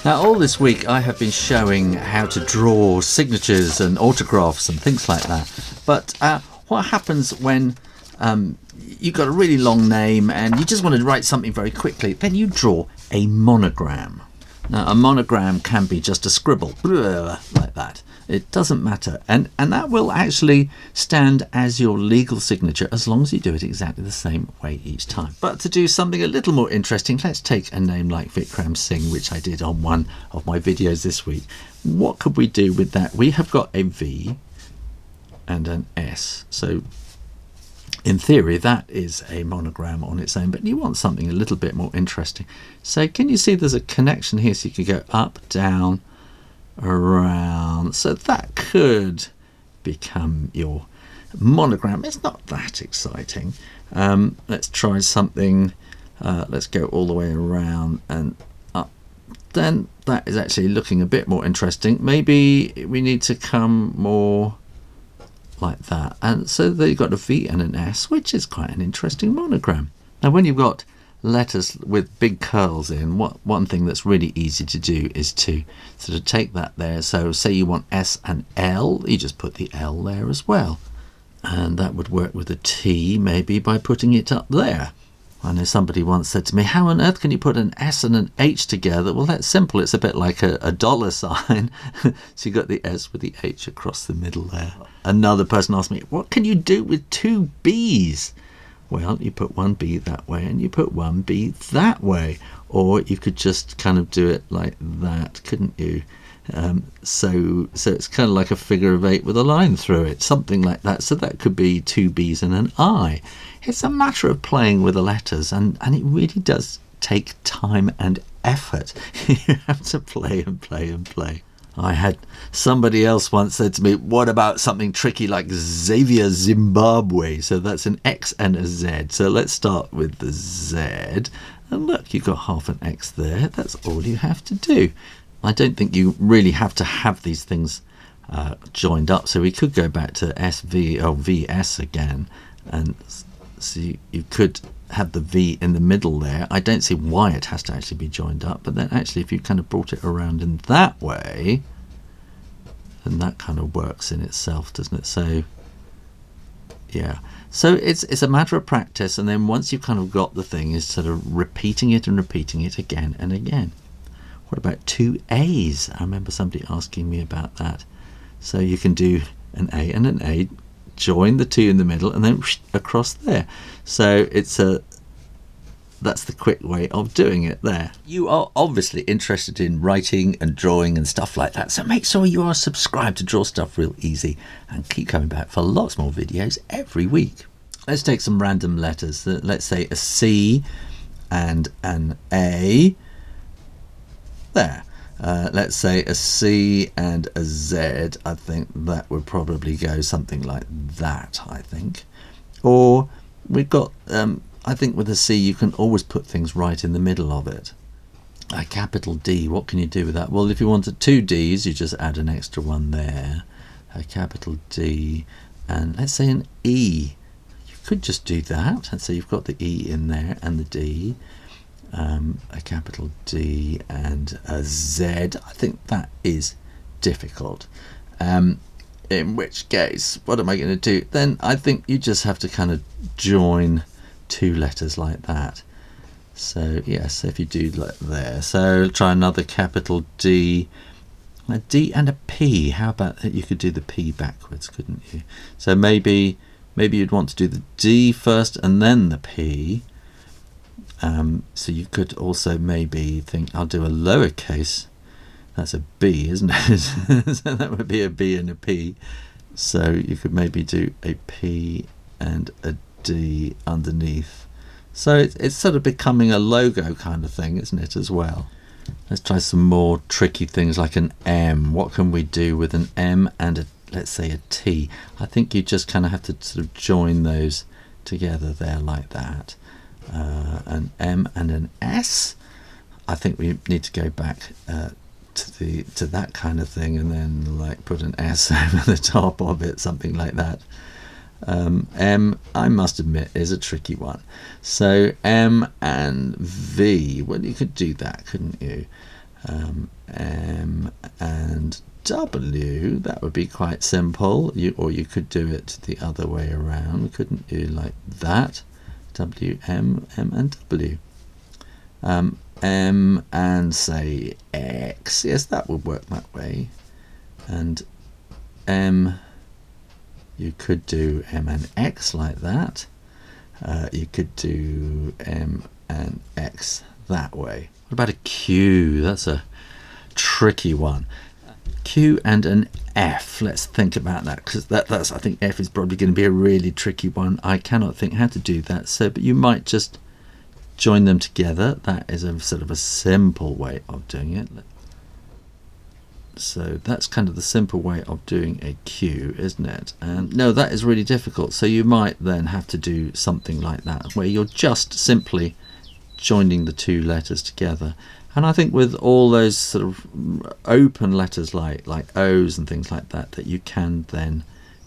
Now, all this week I have been showing how to draw signatures and autographs and things like that. But what happens when you've got a really long name and you just want to write something very quickly? Then you draw a monogram. Now, a monogram can be just a scribble, like that. It doesn't matter. And that will actually stand as your legal signature as long as you do it exactly the same way each time. But to do something a little more interesting, let's take a name like Vikram Singh, which I did on one of my videos this week. What could we do with that? We have got a V and an S. So in theory, that is a monogram on its own, but you want something a little bit more interesting. So can you see there's a connection here? So you can go up, down, around. So that could become your monogram. It's not that exciting. Let's try something. Let's go all the way around and up. Then that is actually looking a bit more interesting. Maybe we need to come more like that, and so there you've got a V and an S, which is quite an interesting monogram. Now when you've got letters with big curls in, one thing that's really easy to do is to sort of take that there. So say you want S and L, you just put the L there as well, and that would work with a T maybe by putting it up there. I know somebody once said to me, how on earth can you put an S and an H together? Well, that's simple. It's a bit like a dollar sign. So you've got the S with the H across the middle there. Another person asked me, what can you do with two B's? Well, you put one B that way and you put one B that way. Or you could just kind of do it like that, couldn't you? So it's kind of like a figure of 8 with a line through it, something like that. So that could be two B's and an I. It's a matter of playing with the letters, and it really does take time and effort. You have to play and play and play. I had somebody else once said to me, what about something tricky like Xavier Zimbabwe? So that's an X and a Z. So let's start with the Z. And look, you've got half an X there. That's all you have to do. I don't think you really have to have these things joined up. So we could go back to SV or VS again. And so you could have the V in the middle there. I don't see why it has to actually be joined up. But then actually if you kind of brought it around in that way, then that kind of works in itself, doesn't it? So yeah. So it's a matter of practice. And then once you've kind of got the thing, is sort of repeating it and repeating it again and again. What about two A's? I remember somebody asking me about that. So you can do an A and an A, join the two in the middle, and then across there. So that's the quick way of doing it there. You are obviously interested in writing and drawing and stuff like that, so make sure you are subscribed to Draw Stuff Real Easy and keep coming back for lots more videos every week. Let's take some random letters. Let's say a C and an A. There. Let's say a C and a Z. I think that would probably go something like that, I think. Or we've got, I think with a C you can always put things right in the middle of it. A capital D, what can you do with that? Well, if you wanted two Ds, you just add an extra one there. A capital D, and let's say an E. You could just do that, and so you've got the E in there and the D. A capital D and a Z. I think that is difficult. In which case, what am I going to do? Then I think you just have to kind of join two letters like that. So yes, if you do like there. So try another capital D. A D and a P. How about that? You could do the P backwards, couldn't you? So maybe you'd want to do the D first and then the P. So you could also maybe think, I'll do a lowercase. That's a B, isn't it? So that would be a B and a P. So you could maybe do a P and a D underneath. So it's sort of becoming a logo kind of thing, isn't it, as well? Let's try some more tricky things like an M. What can we do with an M and let's say a T? I think you just kind of have to sort of join those together there like that. An M and an S. I think we need to go back to that kind of thing, and then like put an S over the top of it, something like that. M, I must admit, is a tricky one. So M and V, well, you could do that, couldn't you? M and W. That would be quite simple. Or you could do it the other way around, couldn't you? Like that. W, M, M and W. M and say X. Yes, that would work that way. And M, you could do M and X like that. You could do M and X that way. What about a Q? That's a tricky one. Q and an F. Let's think about that, because that's I think F is probably going to be a really tricky one. I cannot think how to do that. So, but you might just join them together. That is a sort of a simple way of doing it. So that's kind of the simple way of doing a Q, isn't it? And no, that is really difficult. So you might then have to do something like that, where you're just simply joining the two letters together. And I think with all those sort of open letters like O's and things like that, that you can then,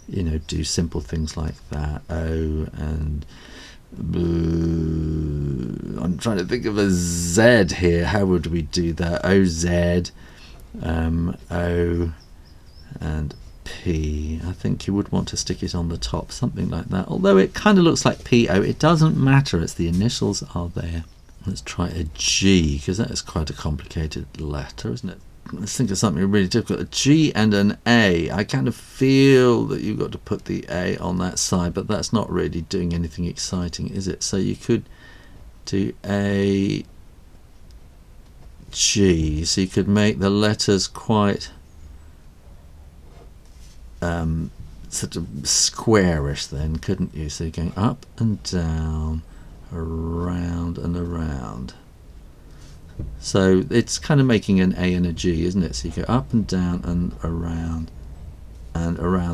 you know, do simple things like that. O and I'm trying to think of a Z here. How would we do that? O, Z, O and P. I think you would want to stick it on the top, something like that. Although it kind of looks like P-O, it doesn't matter. It's the initials are there. Let's try a G, because that is quite a complicated letter, isn't it? Let's think of something really difficult. A G and an A. I kind of feel that you've got to put the A on that side, but that's not really doing anything exciting, is it? So you could do A, G. So you could make the letters quite sort of squarish then, couldn't you? So you're going up and down, around and around. So it's kind of making an A and a G, isn't it? So you go up and down and around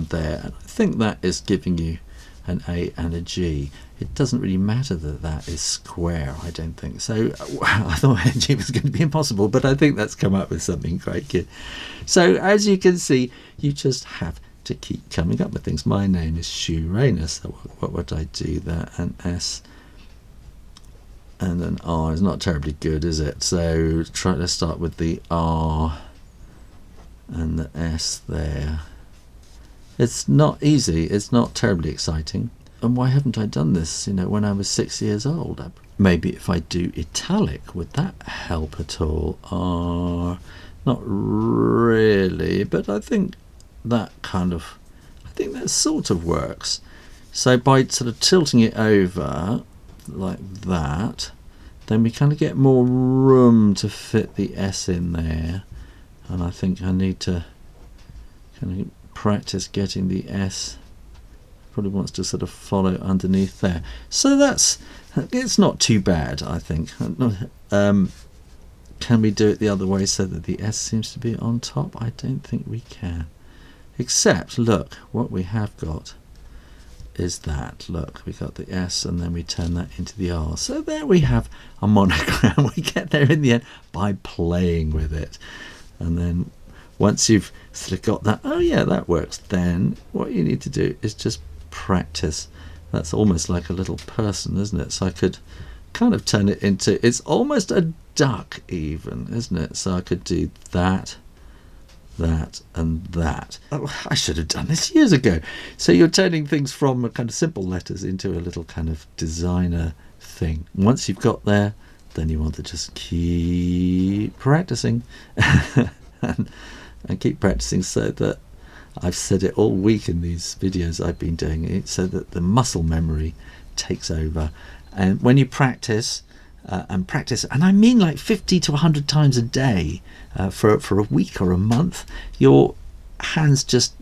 there. And I think that is giving you an A and a G. It doesn't really matter that that is square, I don't think. So I thought a G was going to be impossible, but I think that's come up with something quite good. So as you can see, you just have to keep coming up with things. My name is Shoo Rayner, so what would I do there? An S and an R is not terribly good, is it? So let's start with the R and the S there. It's not easy, it's not terribly exciting. And why haven't I done this, you know, when I was 6 years old? Maybe if I do italic, would that help at all? R, not really, but I think that sort of works. So by sort of tilting it over like that, then we kind of get more room to fit the S in there. And I think I need to kind of practice getting the S. Probably wants to sort of follow underneath there. So it's not too bad, I think. Can we do it the other way so that the S seems to be on top? I don't think we can. Except, look, what we have got is that. Look, we got the S and then we turn that into the R. So there we have a monogram. We get there in the end by playing with it. And then once you've sort of got that, oh yeah, that works, then what you need to do is just practice. That's almost like a little person, isn't it? So I could kind of turn it into, it's almost a duck even, isn't it? So I could do that, that and that. Oh, I should have done this years ago. So you're turning things from a kind of simple letters into a little kind of designer thing. Once you've got there, then you want to just keep practicing and keep practicing, so that I've said it all week in these videos I've been doing it, so that the muscle memory takes over. And when you practice and practice, and I mean like 50 to 100 times a day for a week or a month, your hands just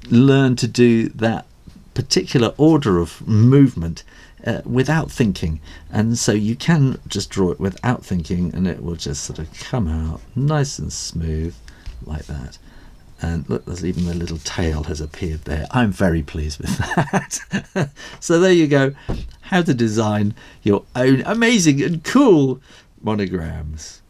learn to do that particular order of movement without thinking. And so you can just draw it without thinking, and it will just sort of come out nice and smooth like that. And look, there's even the little tail has appeared there. I'm very pleased with that. So there you go, how to design your own amazing and cool monograms.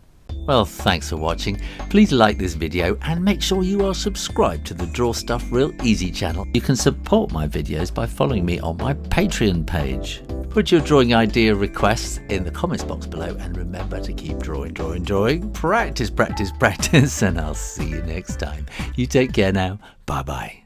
Well, thanks for watching. Please like this video and make sure you are subscribed to the Draw Stuff Real Easy channel. You can support my videos by following me on my Patreon page. Put your drawing idea requests in the comments box below, and remember to keep drawing, drawing, drawing. Practice, practice, practice, and I'll see you next time. You take care now. Bye-bye.